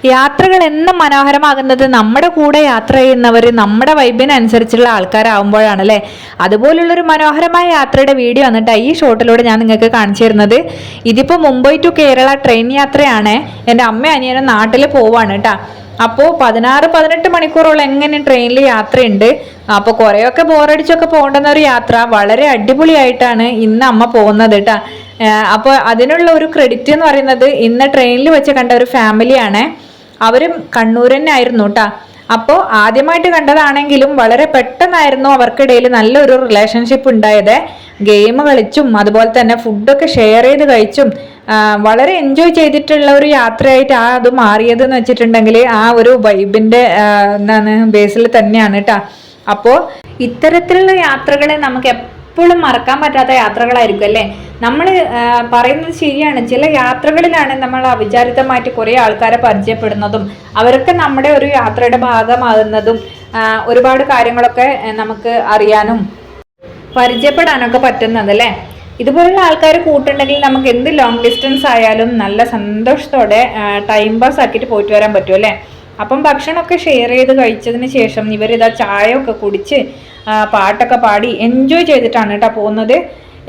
യാത്രകൾ എന്നും മനോഹരമാകുന്നത് നമ്മുടെ കൂടെ യാത്ര ചെയ്യുന്നവർ നമ്മുടെ വൈബിനനുസരിച്ചുള്ള ആൾക്കാരാകുമ്പോഴാണ് അല്ലേ. അതുപോലുള്ളൊരു മനോഹരമായ യാത്രയുടെ വീഡിയോ വന്നിട്ട് ഈ ഷോട്ടിലൂടെ ഞാൻ നിങ്ങൾക്ക് കാണിച്ചു തരുന്നത്. ഇതിപ്പോൾ മുംബൈ ടു കേരള ട്രെയിൻ യാത്രയാണ്. എൻ്റെ അമ്മ അനിയനും നാട്ടിൽ പോവാണ് കേട്ടോ. അപ്പോൾ 16-18 മണിക്കൂറോളം എങ്ങനെ ട്രെയിനിൽ യാത്രയുണ്ട്. അപ്പോൾ കുറേയൊക്കെ ബോറടിച്ചൊക്കെ പോകേണ്ടുന്ന ഒരു യാത്ര വളരെ അടിപൊളിയായിട്ടാണ് ഇന്ന് അമ്മ പോകുന്നത് കേട്ടോ. അപ്പോൾ അതിനുള്ള ഒരു ക്രെഡിറ്റ് എന്ന് പറയുന്നത് ഇന്ന് ട്രെയിനിൽ വെച്ച് കണ്ട ഒരു ഫാമിലിയാണ്. അവരും കണ്ണൂർ തന്നെ ആയിരുന്നു കേട്ടോ. അപ്പോൾ ആദ്യമായിട്ട് കണ്ടതാണെങ്കിലും വളരെ പെട്ടെന്നായിരുന്നു അവർക്കിടയിൽ നല്ലൊരു റിലേഷൻഷിപ്പ് ഉണ്ടായത്. ഗെയിം കളിച്ചും അതുപോലെ തന്നെ ഫുഡൊക്കെ ഷെയർ ചെയ്ത് കഴിച്ചും വളരെ എൻജോയ് ചെയ്തിട്ടുള്ള ഒരു യാത്രയായിട്ട് അത് മാറിയതെന്ന് വെച്ചിട്ടുണ്ടെങ്കിൽ ആ ഒരു വൈബിൻ്റെ ബേസിൽ തന്നെയാണ് കേട്ടോ. അപ്പോൾ ഇത്തരത്തിലുള്ള യാത്രകളെ നമുക്ക് എപ്പോഴും മറക്കാൻ പറ്റാത്ത യാത്രകളായിരിക്കും അല്ലേ. നമ്മൾ പറയുന്നത് ശരിയാണ്. ചില യാത്രകളിലാണ് നമ്മൾ അവിചാരിതമായിട്ട് കുറേ ആൾക്കാരെ പരിചയപ്പെടുന്നതും അവരൊക്കെ നമ്മുടെ ഒരു യാത്രയുടെ ഭാഗമാകുന്നതും ഒരുപാട് കാര്യങ്ങളൊക്കെ നമുക്ക് അറിയാനും പരിചയപ്പെടാനൊക്കെ പറ്റുന്നത് അല്ലേ. ഇതുപോലുള്ള ആൾക്കാർ കൂട്ടുണ്ടെങ്കിൽ നമുക്ക് എന്ത് ലോങ് ഡിസ്റ്റൻസ് ആയാലും നല്ല സന്തോഷത്തോടെ ടൈം പാസ് ആക്കിയിട്ട് പോയിട്ട് വരാൻ പറ്റും അല്ലേ. അപ്പം ഭക്ഷണമൊക്കെ ഷെയർ ചെയ്ത് കഴിച്ചതിന് ശേഷം ഇവരിതാ ചായയൊക്കെ കുടിച്ച് പാട്ടൊക്കെ പാടി എൻജോയ് ചെയ്തിട്ടാണ് കേട്ടോ പോകുന്നത്.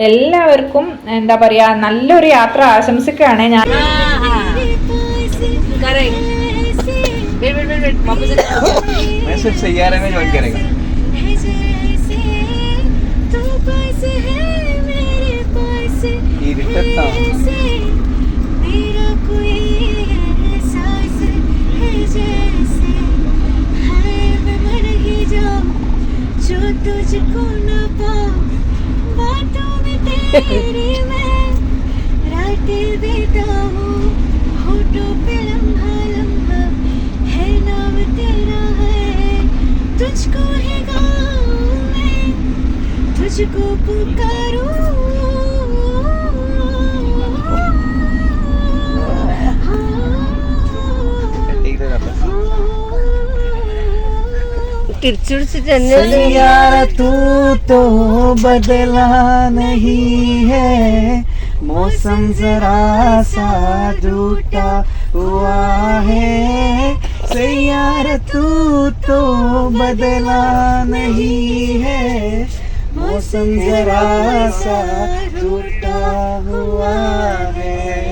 എല്ലാവർക്കും എന്താ പറയാ നല്ലൊരു യാത്ര ആശംസിക്കുകയാണ് ഞാൻ. तुझको न पाऊं बातों में तेरी मैं रातें बिताऊं होठों पे लम्हा लम्हा है नाम तेरा है तुझको ही गाऊं मैं तुझको पुकारूं यार तू तो बदला नहीं है मौसम जरा सा रूठा हुआ है यार तू तो बदला नहीं है मौसम जरा सा रूठा हुआ है